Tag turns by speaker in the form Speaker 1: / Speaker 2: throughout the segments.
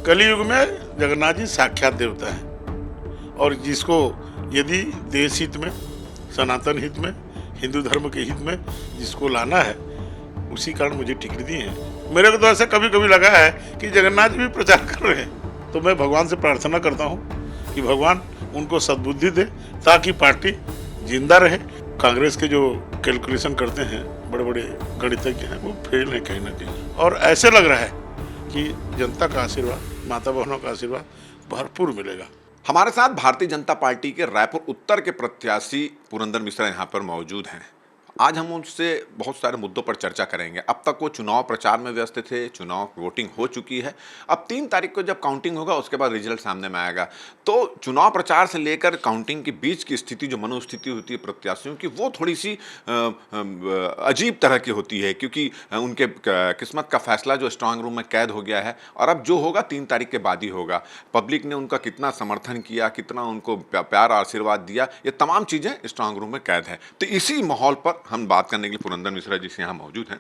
Speaker 1: कलयुग में जगन्नाथ जी साक्षात देवता हैं और जिसको यदि देश हित में, सनातन हित में, हिंदू धर्म के हित में जिसको लाना है, उसी कारण मुझे टिकट दी है। मेरे को तो ऐसा कभी कभी लगा है कि जगन्नाथ जी भी प्रचार कर रहे हैं। तो मैं भगवान से प्रार्थना करता हूँ कि भगवान उनको सद्बुद्धि दे ताकि पार्टी जिंदा रहे। कांग्रेस के जो कैलकुलेशन करते हैं बड़े बड़े गणितज्ञ हैं, वो फेल हैं कहीं ना कहीं। और ऐसे लग रहा है कि जनता का आशीर्वाद, माता बहनों का आशीर्वाद भरपूर मिलेगा।
Speaker 2: हमारे साथ भारतीय जनता पार्टी के रायपुर उत्तर के प्रत्याशी पुरंदर मिश्रा यहाँ पर मौजूद हैं। आज हम उनसे बहुत सारे मुद्दों पर चर्चा करेंगे। अब तक वो चुनाव प्रचार में व्यस्त थे, चुनाव वोटिंग हो चुकी है। अब 3 तारीख को जब काउंटिंग होगा उसके बाद रिजल्ट सामने में आएगा। तो चुनाव प्रचार से लेकर काउंटिंग के बीच की स्थिति, जो मनोस्थिति होती है प्रत्याशियों की, वो थोड़ी सी अजीब तरह की होती है, क्योंकि उनके किस्मत का फैसला जो स्ट्रांग रूम में कैद हो गया है और अब जो होगा 3 तारीख के बाद ही होगा। पब्लिक ने उनका कितना समर्थन किया, कितना उनको प्यार आशीर्वाद दिया, ये तमाम चीज़ें स्ट्रांग रूम में कैद है। तो इसी माहौल पर हम बात करने के लिए पुरंदर मिश्रा जी से यहाँ मौजूद हैं।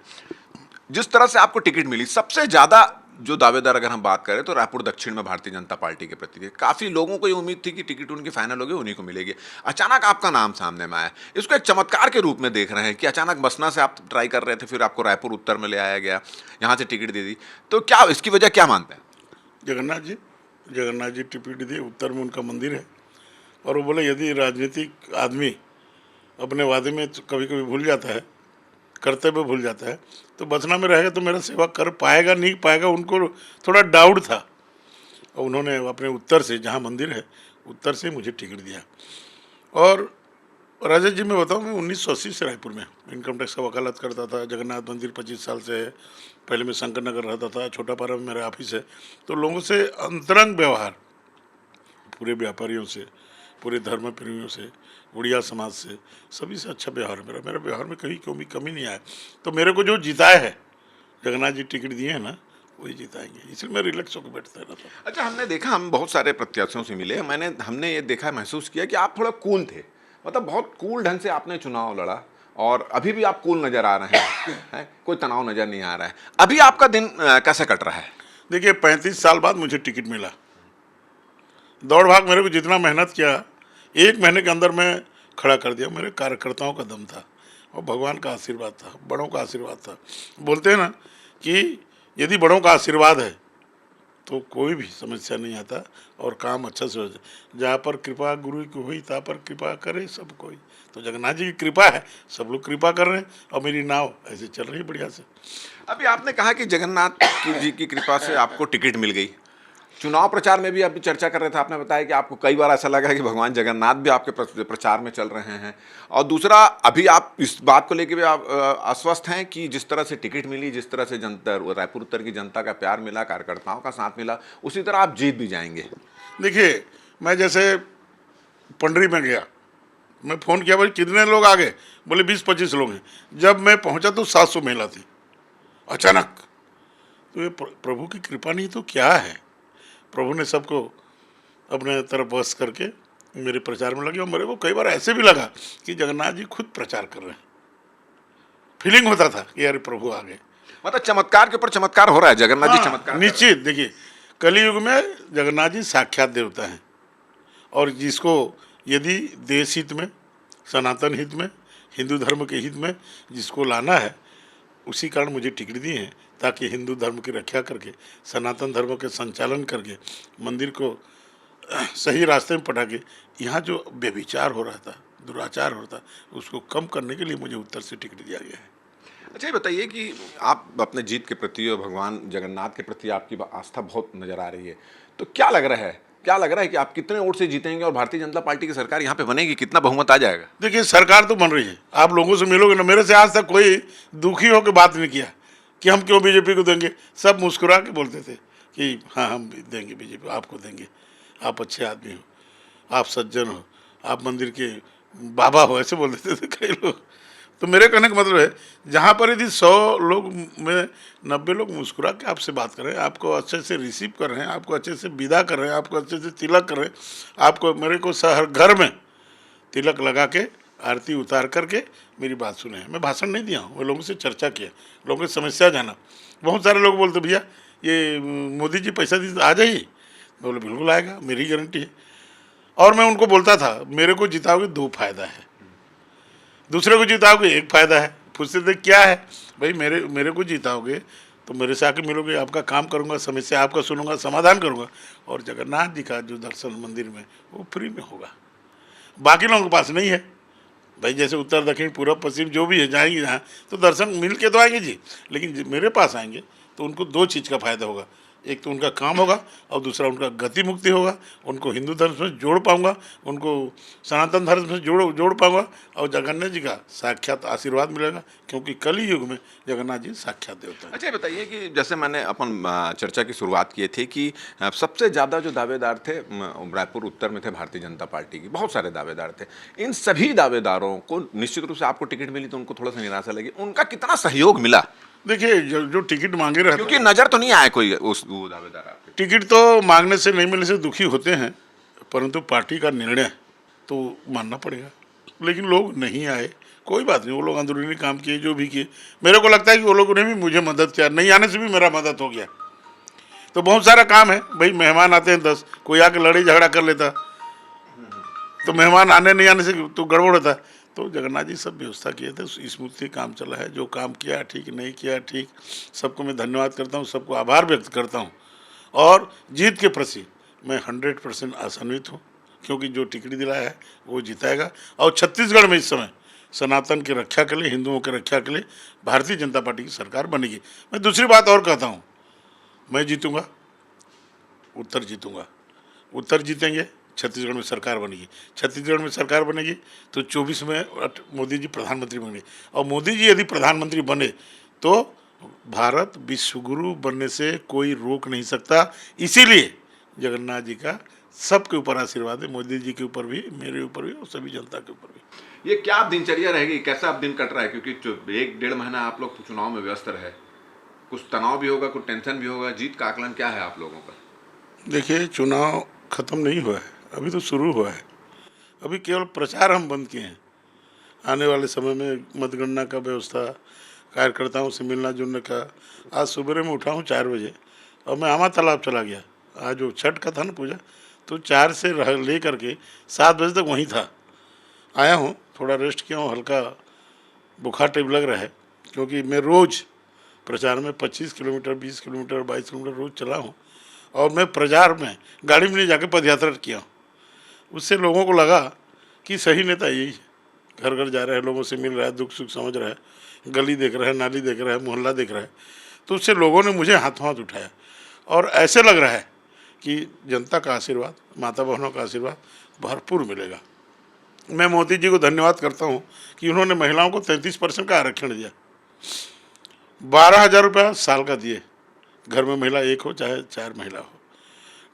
Speaker 2: जिस तरह से आपको टिकट मिली, सबसे ज्यादा जो दावेदार अगर हम बात करें तो रायपुर दक्षिण में भारतीय जनता पार्टी के प्रति काफी लोगों को ये उम्मीद थी कि टिकट उनकी फाइनल होगी, उन्हीं को मिलेगी। अचानक आपका नाम सामने में आया, इसको एक चमत्कार के रूप में देख रहे हैं कि अचानक बसना से आप ट्राई कर रहे थे, फिर आपको रायपुर उत्तर में ले आया गया, यहाँ से टिकट दे दी। तो क्या इसकी वजह क्या मानते हैं?
Speaker 1: जगन्नाथ जी टिकट दिए। उत्तर में उनका मंदिर है और वो बोले यदि राजनीतिक आदमी अपने वादे में कभी कभी भूल जाता है, कर्तव्य भूल जाता है, तो बसना में रहेगा तो मेरा सेवा कर पाएगा नहीं पाएगा, उनको थोड़ा डाउट था। और उन्होंने अपने उत्तर से, जहाँ मंदिर है, उत्तर से मुझे टिकट दिया। और राजा जी मैं बताऊँ, मैं 1980 से रायपुर में इनकम टैक्स का वकालत करता था। जगन्नाथ मंदिर 25 साल से है। पहले मैं शंकर नगर रहता था, छोटा पारा में मेरा ऑफिस है। तो लोगों से अंतरंग व्यवहार, पूरे व्यापारियों से, पूरे धर्म प्रेमियों से, उड़िया समाज से, सभी से अच्छा व्यवहार है मेरा व्यवहार में कहीं कोई कमी नहीं आया। तो मेरे को जो जिताया है, जगन्नाथ जी टिकट दिए हैं ना, वही जिताएंगे, इसलिए मैं रिलैक्स होकर बैठता रहता हूँ।
Speaker 2: अच्छा, हमने देखा, हम बहुत सारे प्रत्याशियों से मिले, हमने ये देखा, महसूस किया कि आप थोड़ा कूल थे। मतलब बहुत कूल ढंग से आपने चुनाव लड़ा और अभी भी आप कूल नजर आ रहे हैं, कोई तनाव नजर नहीं आ रहा है। अभी आपका दिन कैसे कट रहा है?
Speaker 1: देखिए, 35 साल बाद मुझे टिकट मिला। दौड़ भाग मेरे को जितना मेहनत किया, 1 महीने के अंदर मैं खड़ा कर दिया। मेरे कार्यकर्ताओं का दम था और भगवान का आशीर्वाद था, बड़ों का आशीर्वाद था। बोलते हैं ना कि यदि बड़ों का आशीर्वाद है तो कोई भी समस्या नहीं आता और काम अच्छा से हो जाए। जहाँ पर कृपा गुरु की हुई, तहाँ पर कृपा करे सब कोई। तो जगन्नाथ जी की कृपा है, सब लोग कृपा कर रहे हैं और मेरी नाव ऐसे चल रही है बढ़िया से।
Speaker 2: अभी आपने कहा कि जगन्नाथ जी की कृपा से आपको टिकट मिल गई। चुनाव प्रचार में भी अभी चर्चा कर रहे थे, आपने बताया कि आपको कई बार ऐसा लगा कि भगवान जगन्नाथ भी आपके प्रचार में चल रहे हैं। और दूसरा, अभी आप इस बात को लेकर भी आप आश्वस्त हैं कि जिस तरह से टिकट मिली, जिस तरह से जनता, रायपुर उत्तर की जनता का प्यार मिला, कार्यकर्ताओं का साथ मिला, उसी तरह आप जीत भी जाएंगे।
Speaker 1: देखिए, मैं जैसे पंडरी में गया, मैं फ़ोन किया, भाई कितने लोग आ गए? बोले 20-25 लोग हैं। जब मैं पहुंचा तो 700 महिला थी अचानक। तो ये प्रभु की कृपा नहीं तो क्या है? प्रभु ने सबको अपने तरफ बस करके मेरे प्रचार में लगे। और मेरे को कई बार ऐसे भी लगा कि जगन्नाथ जी खुद प्रचार कर रहे हैं। फीलिंग होता था कि यार प्रभु आ गए।
Speaker 2: मतलब चमत्कार के ऊपर चमत्कार हो रहा है, जगन्नाथ जी चमत्कार
Speaker 1: निश्चित। देखिए, कलयुग में जगन्नाथ जी साक्षात देवता हैं और जिसको यदि देश हित में, सनातन हित में, हिंदू धर्म के हित में जिसको लाना है, उसी कारण मुझे टिकट दी है ताकि हिंदू धर्म की रक्षा करके, सनातन धर्म के संचालन करके, मंदिर को सही रास्ते में पटा के, यहाँ जो व्यभिचार हो रहा था, दुराचार हो रहा था, उसको कम करने के लिए मुझे उत्तर से टिकट दिया गया है।
Speaker 2: अच्छा, ये बताइए कि आप अपने जीत के प्रति और भगवान जगन्नाथ के प्रति आपकी आस्था बहुत नजर आ रही है। तो क्या लग रहा है कि आप कितने वोट से जीतेंगे और भारतीय जनता पार्टी की सरकार यहाँ पे बनेगी? कितना बहुमत आ जाएगा?
Speaker 1: देखिए, सरकार तो बन रही है, आप लोगों से मिलोगे ना। मेरे से आज तक कोई दुखी होकर बात नहीं किया कि हम क्यों बीजेपी को देंगे। सब मुस्कुरा के बोलते थे कि हाँ, हम देंगे बीजेपी, आपको देंगे, आप अच्छे आदमी हो, आप सज्जन हो, आप मंदिर के बाबा हो, ऐसे बोल देते थे कई लोग। तो मेरे कहने का मतलब है, जहाँ पर यदि 100 लोग में 90 लोग मुस्कुरा के आपसे बात कर रहे हैं, आपको अच्छे से रिसीव कर रहे हैं, आपको अच्छे से विदा कर रहे हैं, आपको अच्छे से तिलक कर रहे हैं, आपको, मेरे को हर घर में तिलक लगा के आरती उतार करके मेरी बात सुने हैं। मैं भाषण नहीं दिया हूँ, मैं लोगों से चर्चा किया, लोगों की समस्या जाना। बहुत सारे लोग बोलते भैया ये मोदी जी पैसा दी तो आ जाइए। बोले बिल्कुल आएगा, मेरी गारंटी है। और मैं उनको बोलता था मेरे को जिताओगे 2 फायदा है, दूसरे को जिताओगे 1 फायदा है। पूछते थे क्या है, भाई मेरे को जिताओगे तो मेरे से आके मिलोगे, आपका काम करूंगा, समस्या आपका सुनूंगा, समाधान करूंगा। और जगन्नाथ जी का जो दर्शन मंदिर में वो फ्री में होगा, बाकी लोगों के पास नहीं है। भाई जैसे उत्तर दक्षिण पूर्व पश्चिम जो भी है जाएंगे जहाँ तो दर्शन मिल के तो आएंगे जी, लेकिन मेरे पास आएंगे तो उनको 2 चीज़ का फायदा होगा। एक तो उनका काम होगा और दूसरा उनका गति मुक्ति होगा, उनको हिंदू धर्म से जोड़ पाऊंगा, उनको सनातन धर्म से जोड़ पाऊंगा और जगन्नाथ जी का साक्षात आशीर्वाद मिलेगा, क्योंकि कली युग में जगन्नाथ जी साक्षात देवता है।
Speaker 2: अच्छा, ये बताइए कि जैसे मैंने अपन चर्चा की शुरुआत किए थे कि सबसे ज़्यादा जो दावेदार थे रायपुर उत्तर में थे भारतीय जनता पार्टी की, बहुत सारे दावेदार थे। इन सभी दावेदारों को निश्चित रूप से आपको टिकट मिली तो उनको थोड़ा सा निराशा लगी, उनका कितना सहयोग मिला?
Speaker 1: देखिए जो टिकट मांगे रहते
Speaker 2: क्योंकि नजर तो नहीं आया कोई वो दावेदार आपके।
Speaker 1: टिकट तो मांगने से नहीं मिलने से दुखी होते हैं, परंतु पार्टी का निर्णय तो मानना पड़ेगा। लेकिन लोग नहीं आए, कोई बात नहीं, वो लोग अंदरूनी काम किए जो भी किए। मेरे को लगता है कि वो लोगों ने भी मुझे मदद किया, नहीं आने से भी मेरा मदद हो गया। तो बहुत सारा काम है भाई, मेहमान आते हैं 10, कोई आके लड़ाई झगड़ा कर लेता तो मेहमान आने नहीं आने से तो गड़बड़ होता। तो जगन्नाथ जी सब व्यवस्था किए थे, स्मूथली काम चला है। जो काम किया ठीक, नहीं किया ठीक, सबको मैं धन्यवाद करता हूँ, सबको आभार व्यक्त करता हूँ। और जीत के प्रति मैं 100% आशान्वित हूँ, क्योंकि जो टिकट दिलाया है वो जिताएगा। और छत्तीसगढ़ में इस समय सनातन की रक्षा के लिए, हिंदुओं की रक्षा के लिए भारतीय जनता पार्टी की सरकार बनेगी। मैं दूसरी बात और कहता हूँ, मैं जीतूँगा, उत्तर जीतूँगा, उत्तर जीतेंगे, छत्तीसगढ़ में सरकार बनेगी। छत्तीसगढ़ में सरकार बनेगी तो 24 में मोदी जी प्रधानमंत्री बनेंगे। और मोदी जी यदि प्रधानमंत्री बने तो भारत विश्वगुरु बनने से कोई रोक नहीं सकता। इसीलिए जगन्नाथ जी का सबके ऊपर आशीर्वाद है, मोदी जी के ऊपर भी, मेरे ऊपर भी और सभी जनता के ऊपर भी।
Speaker 2: ये क्या दिनचर्या रहेगी, कैसा आप दिन कट रहा है? क्योंकि 1-1.5 महीना आप लोग चुनाव में व्यस्त रहे, कुछ तनाव भी होगा, कुछ टेंशन भी होगा। जीत का आकलन क्या है आप लोगों का?
Speaker 1: देखिए, चुनाव खत्म नहीं हुआ है, अभी तो शुरू हुआ है। अभी केवल प्रचार हम बंद किए हैं। आने वाले समय में मतगणना का व्यवस्था, कार्यकर्ताओं से मिलना जुलने का। आज सुबह में उठा हूँ 4 बजे और मैं आमा तालाब चला गया। आज जो छठ का था ना पूजा, तो 4 से ले करके 7 बजे तक वहीं था। आया हूँ, थोड़ा रेस्ट किया हूँ, हल्का बुखार टाइप लग रहा है, क्योंकि मैं रोज़ प्रचार में 25 किलोमीटर, 20 किलोमीटर, 22 किलोमीटर रोज़ चला हूँ। और मैं प्रचार में गाड़ी में नहीं जाके पदयात्रा किया हूँ। उससे लोगों को लगा कि सही नेता यही है, घर घर जा रहा है, लोगों से मिल रहा है, दुख सुख समझ रहा है, गली देख रहा है, नाली देख रहा है, मोहल्ला देख रहा है। तो उससे लोगों ने मुझे हाथों हाथ उठाया और ऐसे लग रहा है कि जनता का आशीर्वाद, माता बहनों का आशीर्वाद भरपूर मिलेगा। मैं मोदी जी को धन्यवाद करता हूँ कि उन्होंने महिलाओं को 33% का आरक्षण दिया, 12,000 रुपया साल का दिए, घर में महिला एक हो चाहे 4 महिला हो।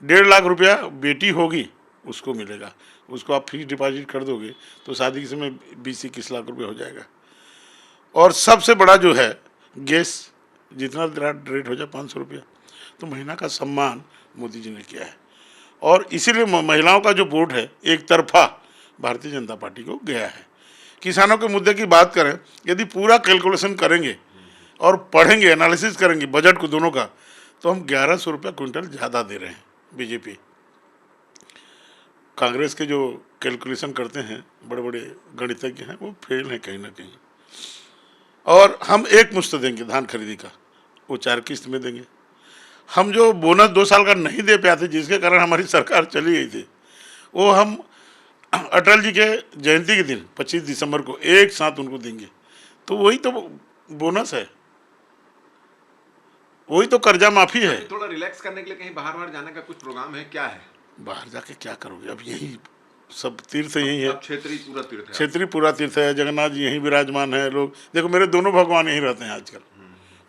Speaker 1: 1.5 लाख रुपया बेटी होगी उसको मिलेगा, उसको आप फिक्स डिपॉजिट कर दोगे तो शादी के समय 20-21 लाख रुपये हो जाएगा। और सबसे बड़ा जो है गैस, जितना रेट हो जाए 500 रुपया, तो महीना का सम्मान मोदी जी ने किया है। और इसीलिए महिलाओं का जो वोट है एक तरफा भारतीय जनता पार्टी को गया है। किसानों के मुद्दे की बात करें, यदि पूरा कैलकुलेशन करेंगे और पढ़ेंगे, एनालिसिस करेंगे बजट को दोनों का, तो हम 1100 रुपया क्विंटल ज़्यादा दे रहे हैं। बीजेपी, कांग्रेस के जो कैलकुलेशन करते हैं बड़े बड़े गणितज्ञ हैं, वो फेल हैं कहीं ना कहीं। और हम एक मुश्त देंगे धान खरीदी का, वो 4 किस्त में देंगे। हम जो बोनस 2 साल का नहीं दे पाते, जिसके कारण हमारी सरकार चली गई थी, वो हम अटल जी के जयंती के दिन 25 दिसंबर को एक साथ उनको देंगे। तो वही तो बोनस है, वही तो कर्जा माफी है।
Speaker 2: थोड़ा रिलैक्स करने के लिए कहीं बाहर जाने का कुछ प्रोग्राम है, क्या है?
Speaker 1: बाहर जाके क्या करोगे, अब यही सब तीर्थ यही है,
Speaker 2: क्षेत्रीय पूरा तीर्थ है।
Speaker 1: क्षेत्रीय पूरा तीर्थ है। जगन्नाथ जी यहीं विराजमान है। लोग देखो, मेरे दोनों भगवान यहीं रहते हैं आजकल,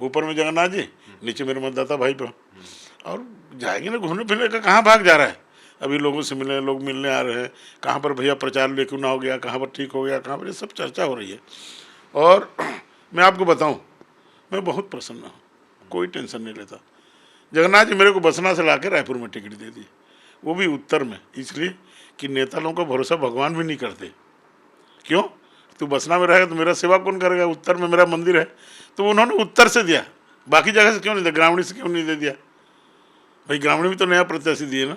Speaker 1: ऊपर में जगन्नाथ जी, नीचे मेरे मतदाता भाई पर। और जाएंगे ना घूमने फिरने का, कहाँ भाग जा रहा है? अभी लोगों से मिले, लोग मिलने आ रहे हैं, कहाँ पर भैया प्रचार लेके ना हो गया, कहाँ पर ठीक हो गया, कहाँ पर, ये सब चर्चा हो रही है। और मैं आपको बताऊं, मैं बहुत प्रसन्न हूँ, कोई टेंशन नहीं लेता। जगन्नाथ जी मेरे को बसना से ला के रायपुर में टिकट दे दी, वो भी उत्तर में, इसलिए कि नेता लोगों का भरोसा भगवान भी नहीं करते। क्यों? तू बसना में रहेगा तो मेरा सेवा कौन करेगा? उत्तर में मेरा मंदिर है, तो उन्होंने उत्तर से दिया, बाकी जगह से क्यों नहीं दिया, ग्रामीण से क्यों नहीं दे दिया? भाई ग्रामीण भी तो नया प्रत्याशी दिए ना,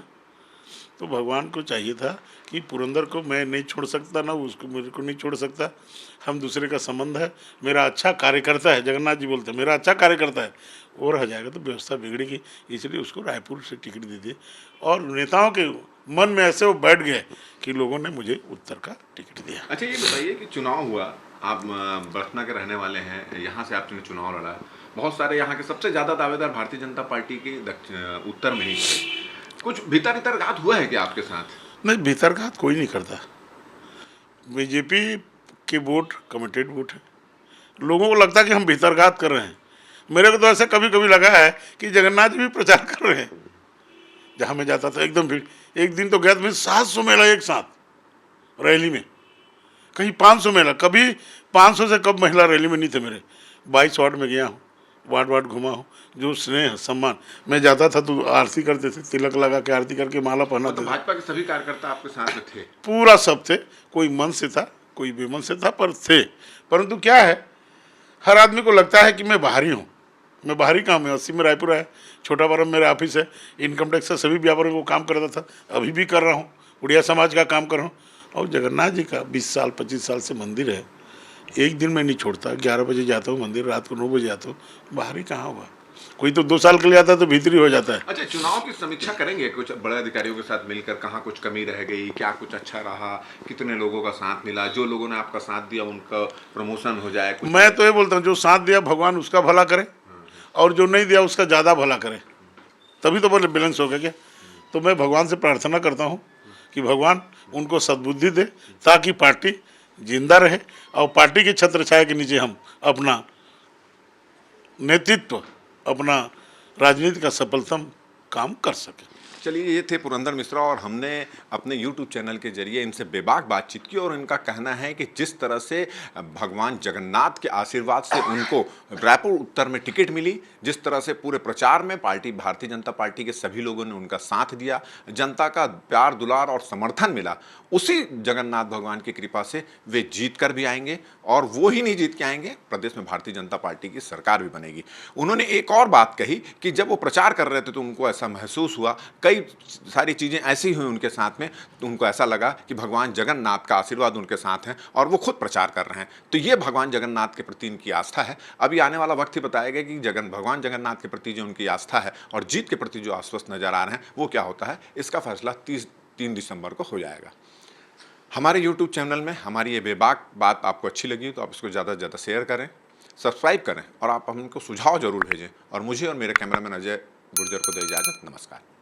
Speaker 1: तो भगवान को चाहिए था कि पुरंदर को मैं नहीं छोड़ सकता, ना उसको मेरे को नहीं छोड़ सकता, हम दूसरे का संबंध है, मेरा अच्छा कार्यकर्ता है, जगन्नाथ जी बोलते हैं मेरा अच्छा कार्यकर्ता है, वो रह जाएगा तो व्यवस्था बिगड़ेगी, इसलिए उसको रायपुर से टिकट दे दिए। और नेताओं के मन में ऐसे वो बैठ गए कि लोगों ने मुझे उत्तर का टिकट दिया।
Speaker 2: अच्छा, ये बताइए कि चुनाव हुआ, आप बर्थना के रहने वाले हैं, यहाँ से आपने चुनाव लड़ा, बहुत सारे यहाँ के सबसे ज़्यादा दावेदार भारतीय जनता पार्टी के उत्तर में ही थे। कुछ भीतर घात हुआ है क्या आपके साथ?
Speaker 1: नहीं, भीतरघात कोई नहीं करता। बीजेपी के वोट कमिटेड वोट है, लोगों को लगता है कि हम भीतरघात कर रहे हैं। मेरे को तो ऐसा कभी कभी लगा है कि जगन्नाथ जी भी प्रचार कर रहे हैं। जहाँ मैं जाता था एकदम भीड़, एक दिन तो गया था मैं 700 महिला एक साथ रैली में, कहीं 500 महिला, कभी 500 से कम महिला रैली में नहीं थे मेरे। 22 वार्ड में गया हूँ, वार्ड घुमा हूँ, जो स्नेह सम्मान, मैं जाता था तो आरती करते थे, तिलक लगा के आरती करके माला पहनाते थे।
Speaker 2: भाजपा के सभी कार्यकर्ता आपके साथ में थे?
Speaker 1: पूरा सब थे, कोई मन से था कोई बेमन से था, पर थे। परंतु क्या है, हर आदमी को लगता है कि मैं बाहरी हूँ, मैं बाहरी काम है। 80 में रायपुर आया, छोटा बरम मेरा ऑफिस है, इनकम टैक्स से सभी व्यापारियों को काम करता था, अभी भी कर रहा हूँ, उड़िया समाज का काम कर रहा हूँ। और जगन्नाथ जी का 20 साल 25 साल से मंदिर है, एक दिन मैं नहीं छोड़ता, 11 बजे जाता हूँ मंदिर, रात को 9 बजे आता हूँ। बाहरी कहाँ हुआ, कोई तो 2 साल के लिए आता है तो भीतरी हो जाता है।
Speaker 2: अच्छा, चुनाव की समीक्षा करेंगे कुछ बड़े अधिकारियों के साथ मिलकर, कहाँ कुछ कमी रह गई, क्या कुछ अच्छा रहा, कितने लोगों का साथ मिला, जो लोगों ने आपका साथ दिया उनका प्रमोशन हो जाए?
Speaker 1: मैं तो ये बोलता हूँ, जो साथ दिया भगवान उसका भला करे, और जो नहीं दिया उसका ज़्यादा भला करे, तभी तो बोले बैलेंस हो गया क्या। तो मैं भगवान से प्रार्थना करता हूँ कि भगवान उनको सद्बुद्धि दे, ताकि पार्टी जिंदा रहे और पार्टी के छत्र छाया के नीचे हम अपना नेतृत्व, अपना राजनीति का सफलतम काम कर सकें।
Speaker 2: चलिए, ये थे पुरंदर मिश्रा और हमने अपने YouTube चैनल के जरिए इनसे बेबाक बातचीत की और इनका कहना है कि जिस तरह से भगवान जगन्नाथ के आशीर्वाद से उनको रायपुर उत्तर में टिकट मिली, जिस तरह से पूरे प्रचार में भारतीय जनता पार्टी के सभी लोगों ने उनका साथ दिया, जनता का प्यार दुलार और समर्थन मिला, उसी जगन्नाथ भगवान की कृपा से वे जीत कर भी आएंगे। और वो ही नहीं जीत के आएंगे, प्रदेश में भारतीय जनता पार्टी की सरकार भी बनेगी। उन्होंने एक और बात कही कि जब वो प्रचार कर रहे थे तो उनको ऐसा महसूस हुआ, कई सारी चीज़ें ऐसी हुई उनके साथ में, तो उनको ऐसा लगा कि भगवान जगन्नाथ का आशीर्वाद उनके साथ है और वो खुद प्रचार कर रहे हैं। तो ये भगवान जगन्नाथ के प्रति इनकी आस्था है। अभी आने वाला वक्त ही बताएगा कि भगवान जगन्नाथ के प्रति जो उनकी आस्था है और जीत के प्रति जो आश्वस्त नजर आ रहे हैं वो क्या होता है, इसका फैसला 3 दिसंबर को हो जाएगा। हमारे YouTube चैनल में हमारी ये बेबाक बात आपको अच्छी लगी तो आप इसको ज़्यादा से ज़्यादा शेयर करें, सब्सक्राइब करें और आप हमको सुझाव जरूर भेजें। और मुझे और मेरे कैमरामैन अजय गुर्जर को दे इजाज़त। नमस्कार।